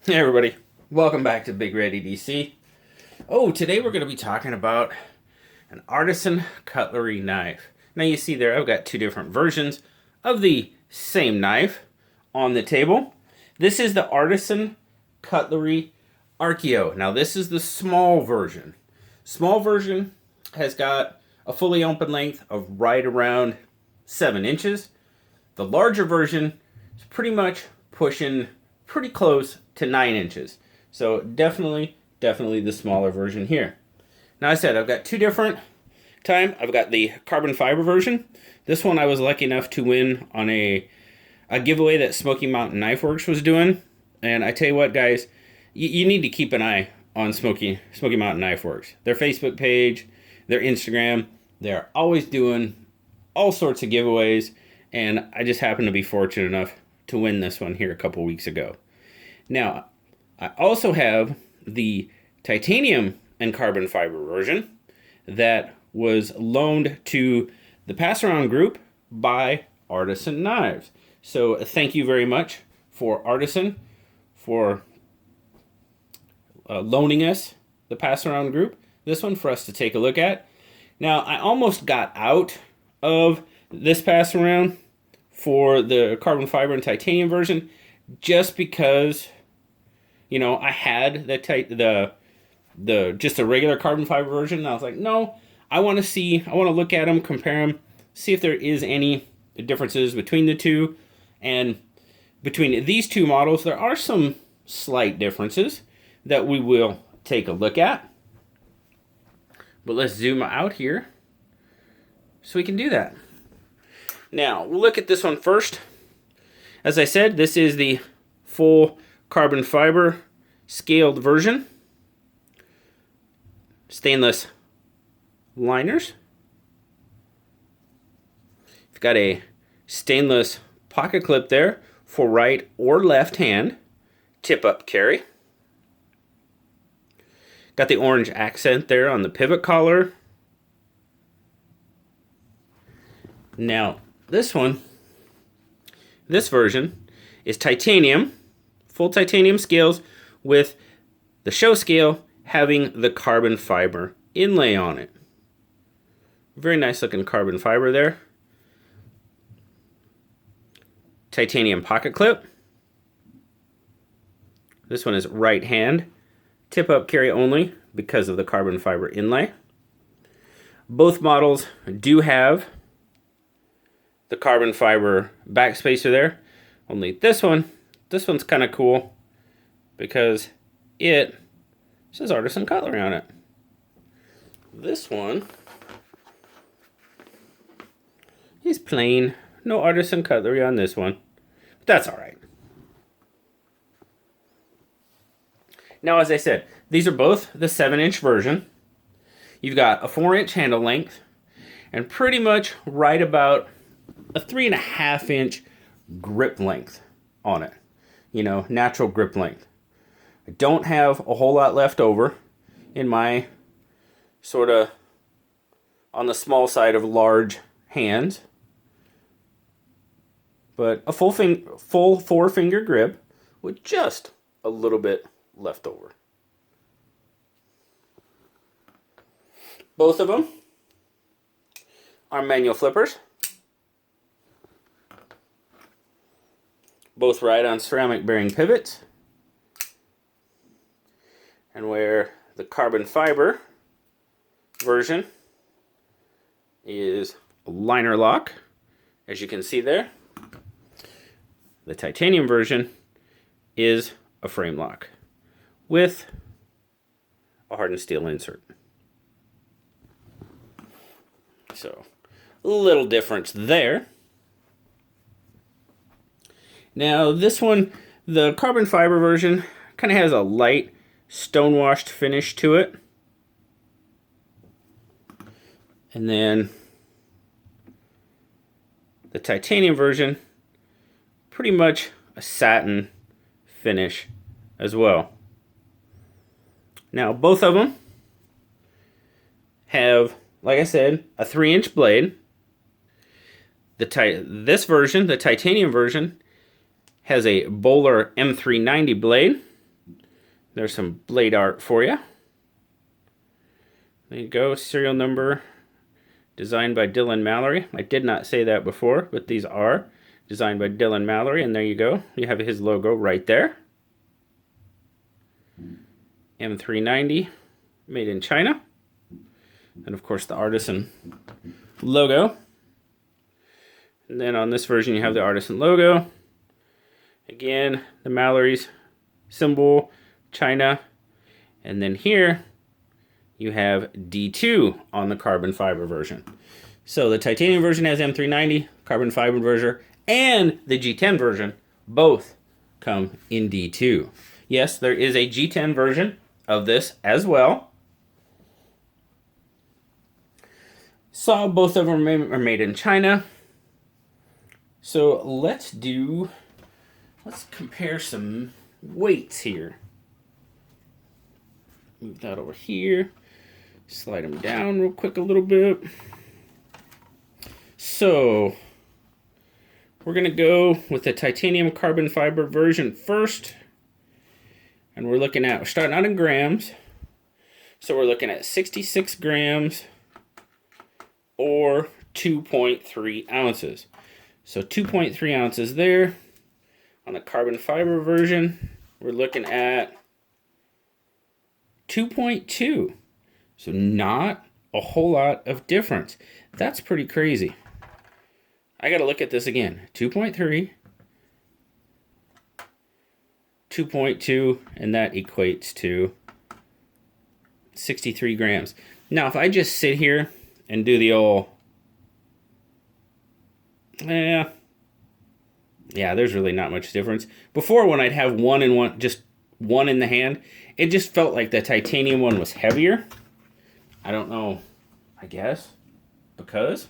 Hey everybody, welcome back to BigRedEDC. Oh, today we're going to be talking about an Artisan Cutlery knife. Now you see there I've got two different versions of the same knife on the table. This is the Artisan Cutlery Archaeo. Now this is the small version. Small version has got a fully open length of right around 7 inches. The larger version is pretty much pushing pretty close to 9 inches. So definitely the smaller version here. Now I said I've got two different I've got the carbon fiber version. This one I was lucky enough to win on a giveaway that Smoky Mountain Knife Works was doing. And I tell you what, guys, you need to keep an eye on Smoky Mountain Knife Works. Their Facebook page, their Instagram, they're always doing all sorts of giveaways. And I just happened to be fortunate enough to win this one here a couple weeks ago. Now, I also have the titanium and carbon fiber version that was loaned to the pass around group by Artisan Knives. So thank you very much for Artisan for loaning us the pass around group, this one for us to take a look at. Now, I almost got out of this pass around for the carbon fiber and titanium version just because, you know, I had the just a regular carbon fiber version, and I was like, no, I want to look at them, compare them, see if there is any differences between the two. And between these two models, there are some slight differences that we will take a look at. But let's zoom out here so we can do that. Now, we'll look at this one first. As I said, this is the full carbon fiber scaled version. Stainless liners. You've got a stainless pocket clip there for right or left hand tip up carry. Got the orange accent there on the pivot collar. Now, this version is titanium, full titanium scales with the show scale having the carbon fiber inlay on it. Very nice looking carbon fiber there. Titanium pocket clip. This one is right hand, tip up carry only because of the carbon fiber inlay. Both models do have the carbon fiber backspacer there. Only this one's kind of cool because it says Artisan Cutlery on it. This one is plain, no Artisan Cutlery on this one, but that's all right. Now, as I said, these are both the 7-inch version. You've got a 4-inch handle length and pretty much right about a 3.5-inch grip length on it. You know, natural grip length. I don't have a whole lot left over in my sort of on the small side of large hands. But a full 4-finger grip with just a little bit left over. Both of them are manual flippers. Both ride on ceramic bearing pivots. And where the carbon fiber version is a liner lock, as you can see there, the titanium version is a frame lock with a hardened steel insert. So, a little difference there. Now, this one, the carbon fiber version, kind of has a light stone-washed finish to it. And then the titanium version, pretty much a satin finish as well. Now, both of them have, like I said, a 3-inch blade. This version, the titanium version, has a Bowler M390 blade There's some blade art for you. There you go, serial number, designed by Dylan Mallery. I did not say that before, but these are designed by Dylan Mallery, and there you go. You have his logo right there. M390, made in China. And of course the Artisan logo. And then on this version you have the Artisan logo. Again, the Mallery's symbol, China. And then here you have D2 on the carbon fiber version. So the titanium version has M390, carbon fiber version, and the G10 version both come in D2. Yes, there is a G10 version of this as well. So both of them are made in China. So let's compare some weights here. Move that over here. Slide them down real quick a little bit. So we're going to go with the titanium carbon fiber version first. And we're starting out in grams. So we're looking at 66 grams or 2.3 ounces. So 2.3 ounces there. On the carbon fiber version, we're looking at 2.2. So not a whole lot of difference. That's pretty crazy. I got to look at this again. 2.3, 2.2, and that equates to 63 grams. Now, if I just sit here and do the old, yeah, there's really not much difference. Before, when I'd have just one in the hand, it just felt like the titanium one was heavier. I don't know, I guess, because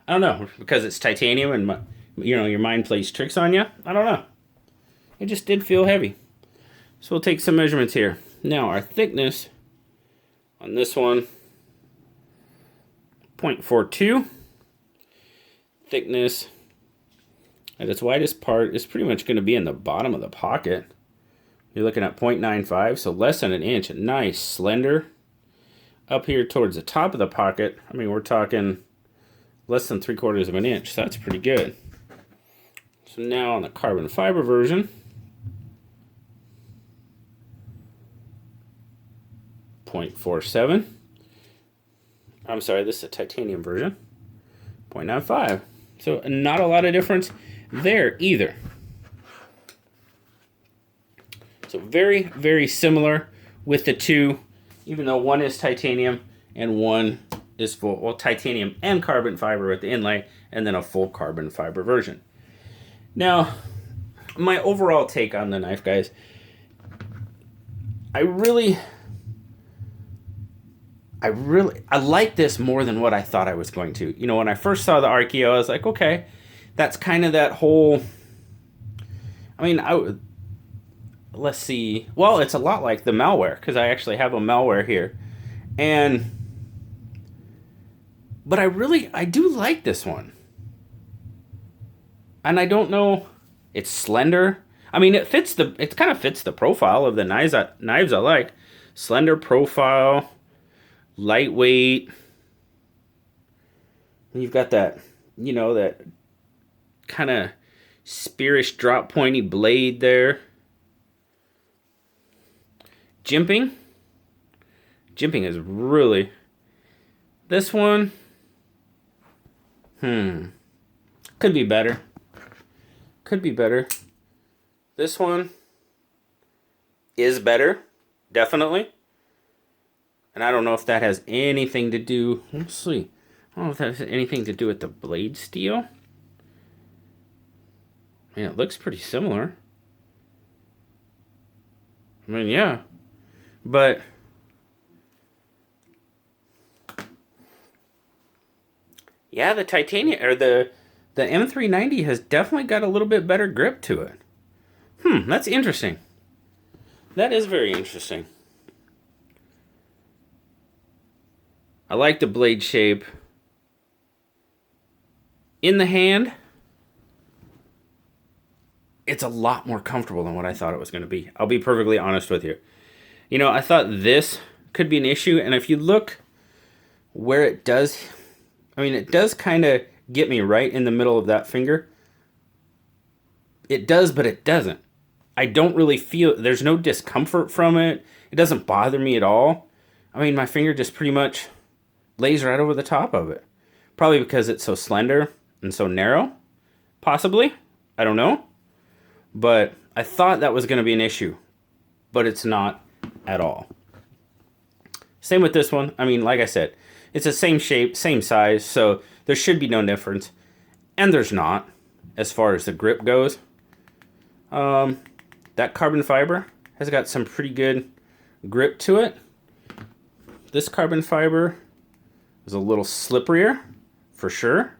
it's titanium and your mind plays tricks on you. I don't know. It just did feel heavy. So we'll take some measurements here. Now our thickness on this one, 0.42. Thickness at its widest part is pretty much going to be in the bottom of the pocket. You're looking at 0.95, so less than an inch. Nice, slender. Up here towards the top of the pocket, I mean, we're talking less than 3/4 of an inch, so that's pretty good. So now on the carbon fiber version, 0.47. I'm sorry, this is a titanium version. 0.95. So not a lot of difference there either. So very, very similar with the two, even though one is titanium and one is full, well, titanium and carbon fiber with the inlay, and then a full carbon fiber version. Now, my overall take on the knife, guys, I like this more than what I thought I was going to. You know, when I first saw the Archaeo, I was like, okay, that's kind of that whole, I mean, let's see. Well, it's a lot like the malware, because I actually have a malware here. But I do like this one. And I don't know, it's slender. I mean, it kind of fits the profile of the knives I like. Slender profile, lightweight. And you've got that, that kind of spearish drop pointy blade there. Jimping is really, this one, could be better. This one is better, definitely. And I don't know if that has anything to do, let's see. I don't know if that has anything to do with the blade steel. I mean, it looks pretty similar. I mean, yeah. But yeah, the titanium or the M390 has definitely got a little bit better grip to it. That's interesting. That is very interesting. I like the blade shape. In the hand, it's a lot more comfortable than what I thought it was going to be. I'll be perfectly honest with you. You know, I thought this could be an issue, and if you look where it does, I mean, it does kind of get me right in the middle of that finger. It does, but it doesn't. I don't really feel, there's no discomfort from it. It doesn't bother me at all. I mean, my finger just pretty much lays right over the top of it. Probably because it's so slender and so narrow, possibly. I don't know. But I thought that was going to be an issue, but it's not at all. Same with this one. I mean, like I said, it's the same shape, same size, so there should be no difference. And there's not, as far as the grip goes. That carbon fiber has got some pretty good grip to it. This carbon fiber is a little slipperier, for sure.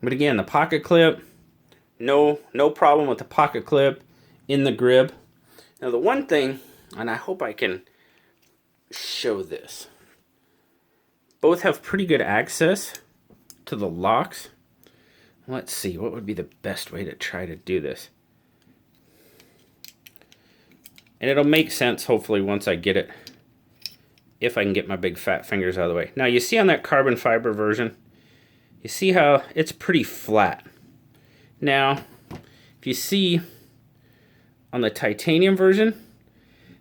But again, the pocket clip, no problem with the pocket clip in the grip. Now the one thing, and I hope I can show this, both have pretty good access to the locks. Let's see, what would be the best way to try to do this? And it'll make sense, hopefully, once I get it, if I can get my big fat fingers out of the way. Now, you see on that carbon fiber version, you see how it's pretty flat. Now, if you see on the titanium version,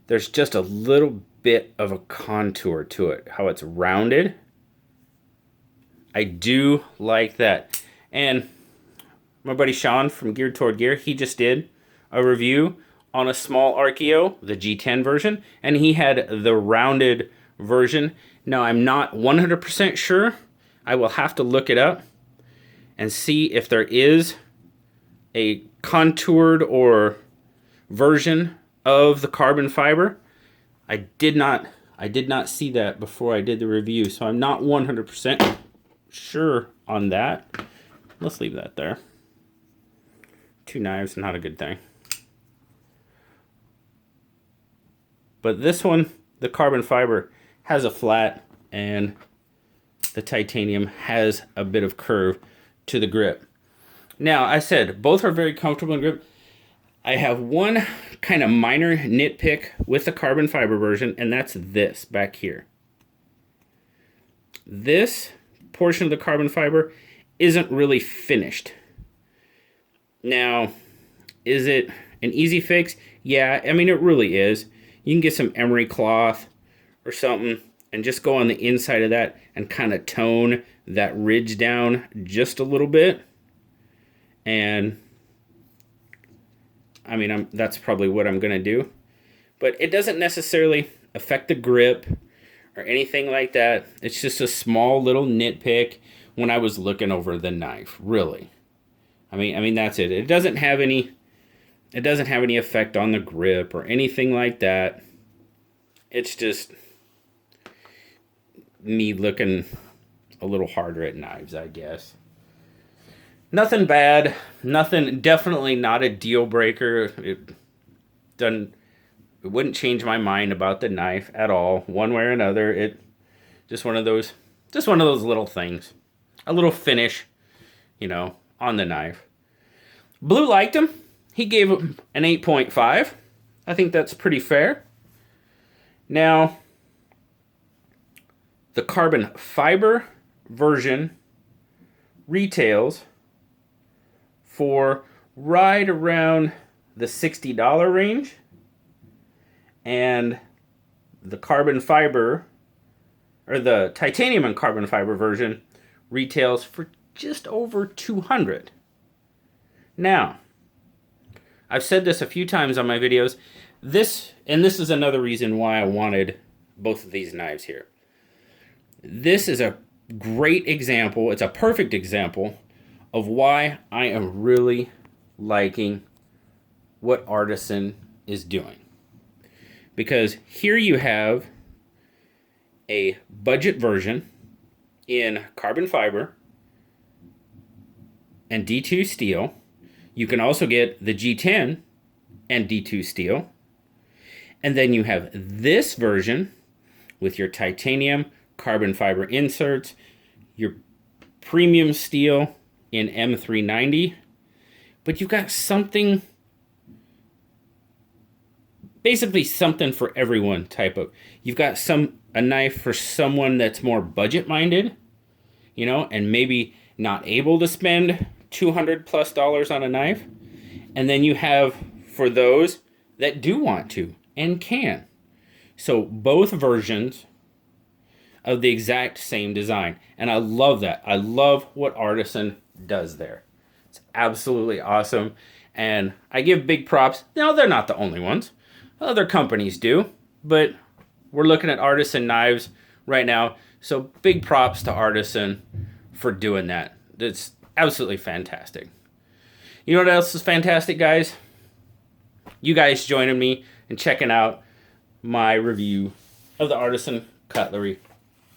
there's just a little bit of a contour to it, how it's rounded. I do like that. And my buddy Sean from Geared Toward Gear, he just did a review on a small Archaeo, the G10 version, and he had the rounded version. Now, I'm not 100% sure. I will have to look it up and see if there is a contoured or version of the carbon fiber. I did not see that before I did the review, so I'm not 100% sure on that. Let's leave that there. Two knives, not a good thing. But this one, the carbon fiber, has a flat, and the titanium has a bit of curve to the grip. Now, I said both are very comfortable in grip. I have one kind of minor nitpick with the carbon fiber version, and that's this back here. This portion of the carbon fiber isn't really finished. Now, is it an easy fix? Yeah, I mean, it really is. You can get some emery cloth or something and just go on the inside of that and kind of tone that ridge down just a little bit. And I mean, that's probably what I'm going to do. But it doesn't necessarily affect the grip or anything like that. It's just a small little nitpick when I was looking over the knife, really. I mean that's it. It doesn't have any effect on the grip or anything like that. It's just me looking a little harder at knives, I guess. Nothing bad, definitely not a deal breaker. It wouldn't change my mind about the knife at all, one way or another. It just one of those little things. A little finish, on the knife. Blue liked him. He gave him an 8.5. I think that's pretty fair. Now, the carbon fiber version retails for right around the $60 range, and the carbon fiber, or the titanium and carbon fiber version, retails for just over $200. Now, I've said this a few times on my videos, this is another reason why I wanted both of these knives here. This is a great example, it's a perfect example of why I am really liking what Artisan is doing. Because here you have a budget version in carbon fiber and D2 steel. You can also get the G10 and D2 steel. And then you have this version with your titanium carbon fiber inserts, your premium steel, in M390, but you've got something, basically something for everyone type of. You've got a knife for someone that's more budget minded, you know, and maybe not able to spend $200+ on a knife. And then you have for those that do want to and can. So both versions of the exact same design. And I love that. I love what Artisan does there. It's absolutely awesome. And I give big props. No, they're not the only ones. Other companies do. But we're looking at Artisan knives right now. So big props to Artisan for doing that. It's absolutely fantastic. You know what else is fantastic, guys? You guys joining me and checking out my review of the Artisan Cutlery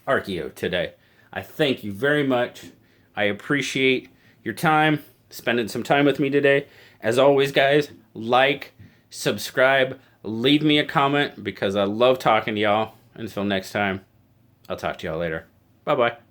Archaeo today. I thank you very much. I appreciate your time, spending some time with me today. As always, guys, like, subscribe, leave me a comment because I love talking to y'all. Until next time, I'll talk to y'all later. Bye-bye.